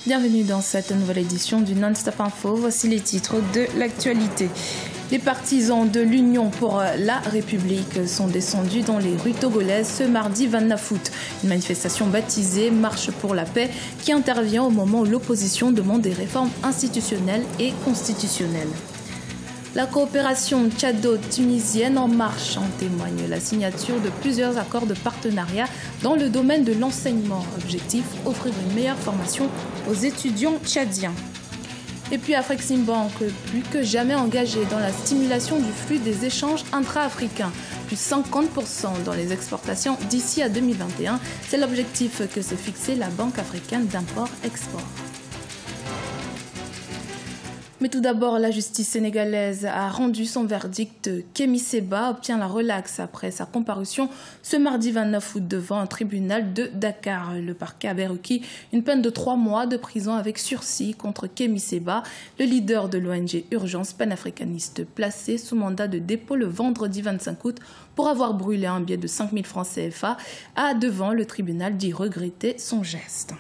Bienvenue dans cette nouvelle édition du Non-Stop Info. Voici les titres de l'actualité. Les partisans de l'Union pour la République sont descendus dans les rues togolaises ce mardi 29 août. Une manifestation baptisée Marche pour la paix qui intervient au moment où l'opposition demande des réformes institutionnelles et constitutionnelles. La coopération tchado-tunisienne en marche en témoigne la signature de plusieurs accords de partenariat dans le domaine de l'enseignement. Objectif, offrir une meilleure formation aux étudiants tchadiens. Et puis Afreximbank, plus que jamais engagé dans la stimulation du flux des échanges intra-africains. Plus 50% dans les exportations d'ici à 2021. C'est l'objectif que s'est fixé la Banque africaine d'import-export. Mais tout d'abord, la justice sénégalaise a rendu son verdict. Kémi Séba obtient la relaxe après sa comparution ce mardi 29 août devant un tribunal de Dakar. Le parquet avait requis une peine de 3 mois de prison avec sursis contre Kémi Séba, le leader de l'ONG Urgence panafricaniste, placé sous mandat de dépôt le vendredi 25 août pour avoir brûlé un billet de 5 000 francs CFA, a devant le tribunal dit regretter son geste.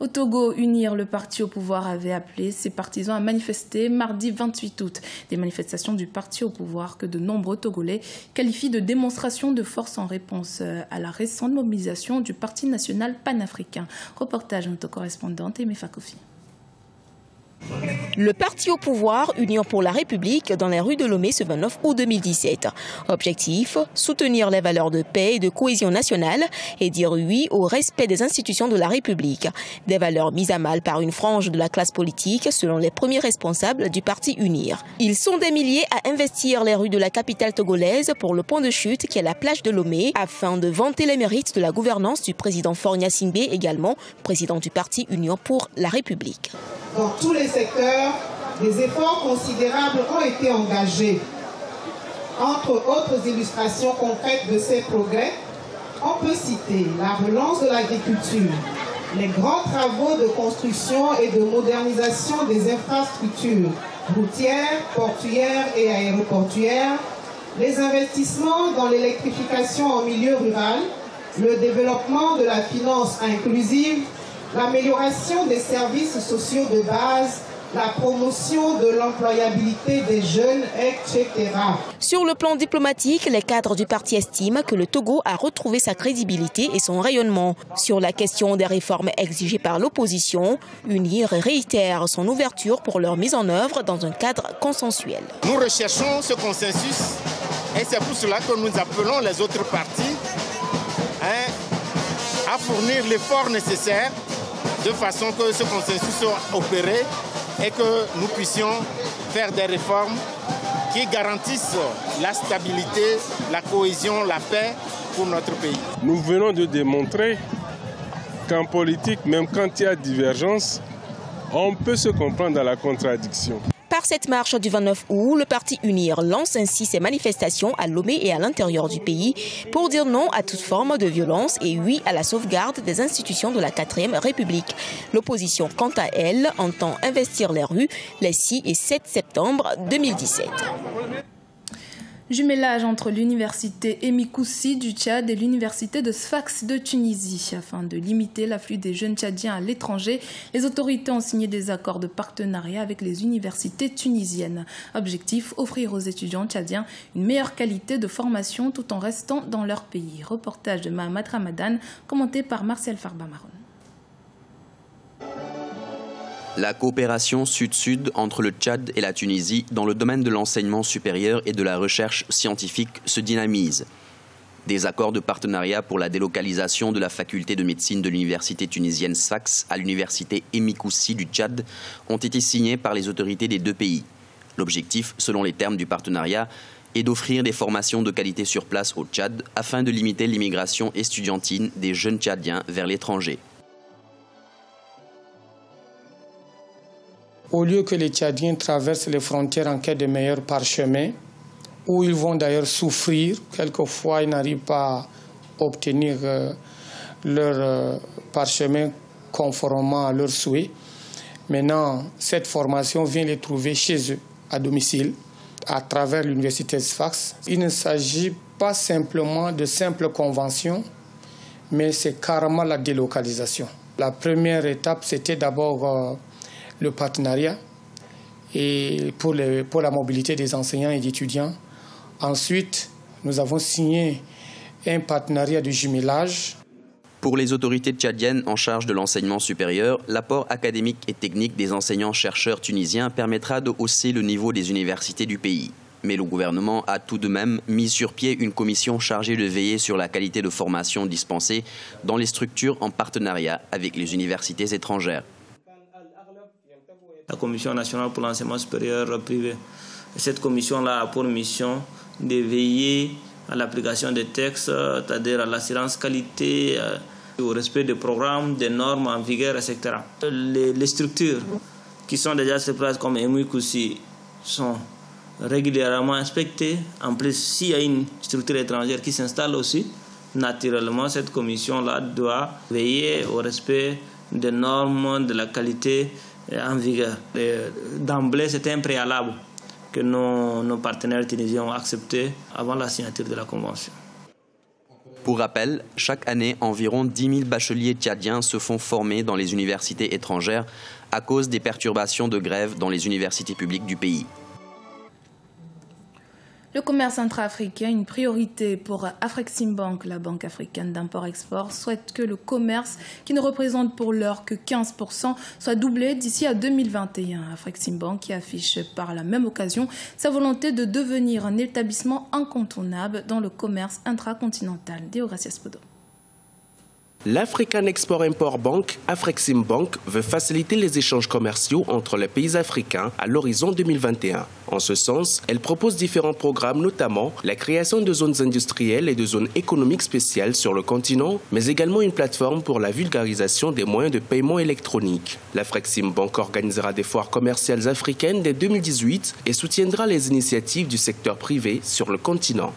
Au Togo, Unir, le parti au pouvoir, avait appelé ses partisans à manifester mardi 28 août. Des manifestations du parti au pouvoir que de nombreux Togolais qualifient de démonstration de force en réponse à la récente mobilisation du Parti national panafricain. Reportage de notre correspondante Aimé Fakofi. Le parti au pouvoir, Union pour la République, dans les rues de Lomé ce 29 août 2017. Objectif, soutenir les valeurs de paix et de cohésion nationale et dire oui au respect des institutions de la République. Des valeurs mises à mal par une frange de la classe politique, selon les premiers responsables du parti Unir. Ils sont des milliers à investir les rues de la capitale togolaise pour le point de chute qui est la plage de Lomé, afin de vanter les mérites de la gouvernance du président Faure Gnassingbé, également président du parti Union pour la République. Dans tous les secteurs, des efforts considérables ont été engagés. Entre autres illustrations concrètes de ces progrès, on peut citer la relance de l'agriculture, les grands travaux de construction et de modernisation des infrastructures routières, portuaires et aéroportuaires, les investissements dans l'électrification en milieu rural, le développement de la finance inclusive, l'amélioration des services sociaux de base, la promotion de l'employabilité des jeunes, etc. Sur le plan diplomatique, les cadres du parti estiment que le Togo a retrouvé sa crédibilité et son rayonnement. Sur la question des réformes exigées par l'opposition, Unir réitère son ouverture pour leur mise en œuvre dans un cadre consensuel. Nous recherchons ce consensus et c'est pour cela que nous appelons les autres partis à fournir l'effort nécessaire de façon que ce consensus soit opéré et que nous puissions faire des réformes qui garantissent la stabilité, la cohésion, la paix pour notre pays. Nous venons de démontrer qu'en politique, même quand il y a divergence, on peut se comprendre dans la contradiction. Par cette marche du 29 août, le parti Unir lance ainsi ses manifestations à Lomé et à l'intérieur du pays pour dire non à toute forme de violence et oui à la sauvegarde des institutions de la 4e République. L'opposition, quant à elle, entend investir les rues les 6 et 7 septembre 2017. Jumelage entre l'université Emikoussi du Tchad et l'université de Sfax de Tunisie. Afin de limiter l'afflux des jeunes tchadiens à l'étranger, les autorités ont signé des accords de partenariat avec les universités tunisiennes. Objectif, offrir aux étudiants tchadiens une meilleure qualité de formation tout en restant dans leur pays. Reportage de Mahamad Ramadan, commenté par Martial Farba-Maron. La coopération sud-sud entre le Tchad et la Tunisie dans le domaine de l'enseignement supérieur et de la recherche scientifique se dynamise. Des accords de partenariat pour la délocalisation de la faculté de médecine de l'université tunisienne Sfax à l'université Emikoussi du Tchad ont été signés par les autorités des deux pays. L'objectif, selon les termes du partenariat, est d'offrir des formations de qualité sur place au Tchad afin de limiter l'immigration estudiantine des jeunes Tchadiens vers l'étranger. Au lieu que les Tchadiens traversent les frontières en quête de meilleurs parchemins, où ils vont d'ailleurs souffrir, quelquefois ils n'arrivent pas à obtenir leur parchemin conformément à leurs souhaits. Maintenant, cette formation vient les trouver chez eux, à domicile, à travers l'université de Sfax. Il ne s'agit pas simplement de simples conventions, mais c'est carrément la délocalisation. La première étape, c'était d'abord le partenariat et pour la mobilité des enseignants et d'étudiants. Ensuite, nous avons signé un partenariat de jumelage. Pour les autorités tchadiennes en charge de l'enseignement supérieur, l'apport académique et technique des enseignants-chercheurs tunisiens permettra de hausser le niveau des universités du pays. Mais le gouvernement a tout de même mis sur pied une commission chargée de veiller sur la qualité de formation dispensée dans les structures en partenariat avec les universités étrangères. La Commission nationale pour l'enseignement supérieur privé. Cette commission-là a pour mission de veiller à l'application des textes, c'est-à-dire à l'assurance qualité, au respect des programmes, des normes en vigueur, etc. Les structures qui sont déjà sur place comme Emouikoussi sont régulièrement inspectées. En plus, s'il y a une structure étrangère qui s'installe aussi, naturellement, cette commission-là doit veiller au respect des normes, de la qualité en vigueur. D'emblée, c'était un préalable que nos partenaires tunisiens ont accepté avant la signature de la Convention. Pour rappel, chaque année, environ 10 000 bacheliers tchadiens se font former dans les universités étrangères à cause des perturbations de grève dans les universités publiques du pays. Le commerce intra-africain, une priorité pour Afreximbank, la banque africaine d'import-export, souhaite que le commerce, qui ne représente pour l'heure que 15%, soit doublé d'ici à 2021. Afreximbank qui affiche par la même occasion sa volonté de devenir un établissement incontournable dans le commerce intracontinental. Deogracias Podo. L'African Export-Import Bank, Afreximbank, veut faciliter les échanges commerciaux entre les pays africains à l'horizon 2021. En ce sens, elle propose différents programmes, notamment la création de zones industrielles et de zones économiques spéciales sur le continent, mais également une plateforme pour la vulgarisation des moyens de paiement électronique. L'Afreximbank organisera des foires commerciales africaines dès 2018 et soutiendra les initiatives du secteur privé sur le continent.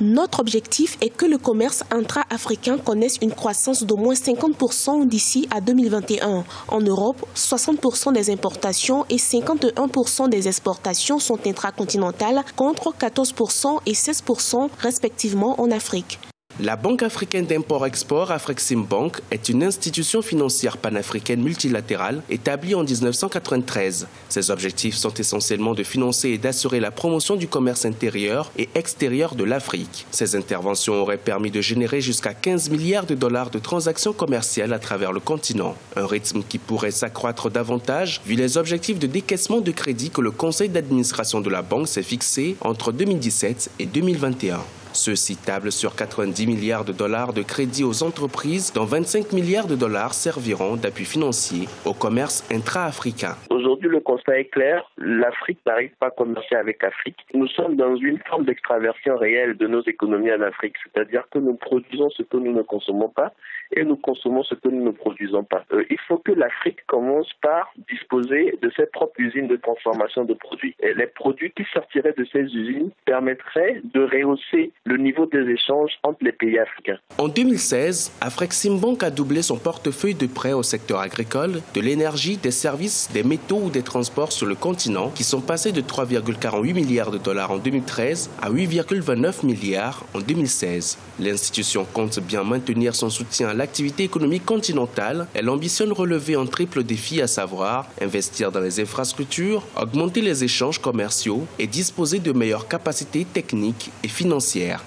Notre objectif est que le commerce intra-africain connaisse une croissance d'au moins 50% d'ici à 2021. En Europe, 60% des importations et 51% des exportations sont intracontinentales contre 14% et 16% respectivement en Afrique. La Banque africaine d'import-export, Afreximbank, est une institution financière panafricaine multilatérale établie en 1993. Ses objectifs sont essentiellement de financer et d'assurer la promotion du commerce intérieur et extérieur de l'Afrique. Ces interventions auraient permis de générer jusqu'à 15 milliards de dollars de transactions commerciales à travers le continent. Un rythme qui pourrait s'accroître davantage vu les objectifs de décaissement de crédit que le conseil d'administration de la banque s'est fixé entre 2017 et 2021. Ceux-ci tablent sur 90 milliards de dollars de crédit aux entreprises, dont 25 milliards de dollars serviront d'appui financier au commerce intra-africain. Aujourd'hui, le constat est clair. L'Afrique n'arrive pas à commercer avec l'Afrique. Nous sommes dans une forme d'extraversion réelle de nos économies en Afrique, c'est-à-dire que nous produisons ce que nous ne consommons pas et nous consommons ce que nous ne produisons pas. Il faut que l'Afrique commence par disposer de ses propres usines de transformation de produits. Et les produits qui sortiraient de ces usines permettraient de rehausser le niveau des échanges entre les pays africains. En 2016, Afreximbank a doublé son portefeuille de prêts au secteur agricole, de l'énergie, des services, des métaux ou des transports sur le continent, qui sont passés de 3,48 milliards de dollars en 2013 à 8,29 milliards en 2016. L'institution compte bien maintenir son soutien à l'activité économique continentale. Elle ambitionne relever un triple défi, à savoir investir dans les infrastructures, augmenter les échanges commerciaux et disposer de meilleures capacités techniques et financières.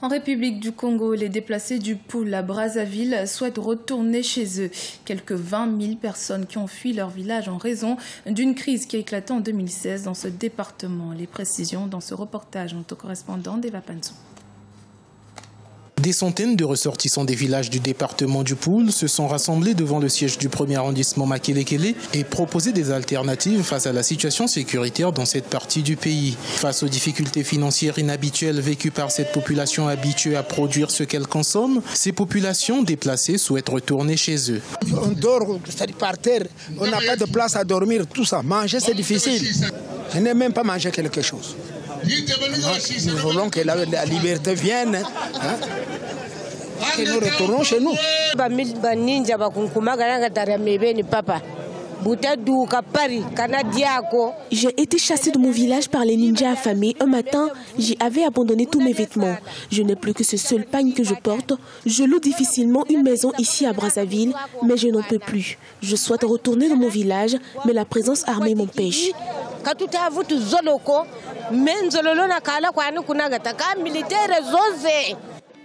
En République du Congo, les déplacés du Poul à Brazzaville souhaitent retourner chez eux. Quelques 20 000 personnes qui ont fui leur village en raison d'une crise qui a éclaté en 2016 dans ce département. Les précisions dans ce reportage notre correspondant d'Eva Panson. Des centaines de ressortissants des villages du département du Poul se sont rassemblés devant le siège du premier arrondissement Makelekele et proposaient des alternatives face à la situation sécuritaire dans cette partie du pays. Face aux difficultés financières inhabituelles vécues par cette population habituée à produire ce qu'elle consomme, ces populations déplacées souhaitent retourner chez eux. On dort, c'est-à-dire par terre, on n'a pas de place à dormir, tout ça. Manger, c'est difficile. Je n'ai même pas mangé quelque chose. Nous voulons que la liberté vienne, que nous retournons chez nous. J'ai été chassée de mon village par les ninjas affamés. Un matin, j'y avais abandonné tous mes vêtements. Je n'ai plus que ce seul pagne que je porte. Je loue difficilement une maison ici à Brazzaville, mais je n'en peux plus. Je souhaite retourner dans mon village, mais la présence armée m'empêche.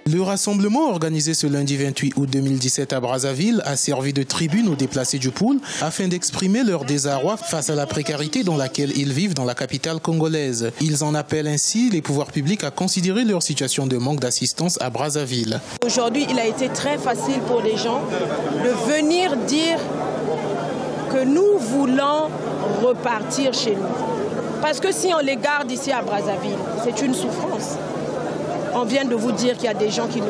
Le rassemblement organisé ce lundi 28 août 2017 à Brazzaville a servi de tribune aux déplacés du pôle afin d'exprimer leur désarroi face à la précarité dans laquelle ils vivent dans la capitale congolaise. Ils en appellent ainsi les pouvoirs publics à considérer leur situation de manque d'assistance à Brazzaville. Aujourd'hui, il a été très facile pour les gens de venir dire que nous voulons repartir chez nous. Parce que si on les garde ici à Brazzaville, c'est une souffrance. On vient de vous dire qu'il y a des gens qui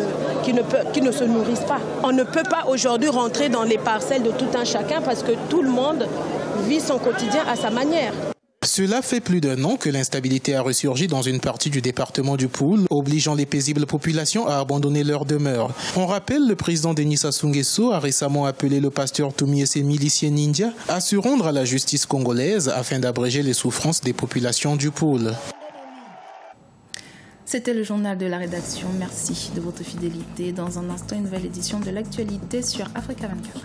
ne se nourrissent pas. On ne peut pas aujourd'hui rentrer dans les parcelles de tout un chacun parce que tout le monde vit son quotidien à sa manière. Cela fait plus d'un an que l'instabilité a ressurgi dans une partie du département du Poul, obligeant les paisibles populations à abandonner leur demeure. On rappelle, le président Denis Sassou Nguesso a récemment appelé le pasteur Toumi et ses miliciens ninjas à se rendre à la justice congolaise afin d'abréger les souffrances des populations du Poul. C'était le journal de la rédaction. Merci de votre fidélité. Dans un instant, une nouvelle édition de l'actualité sur Africa 24.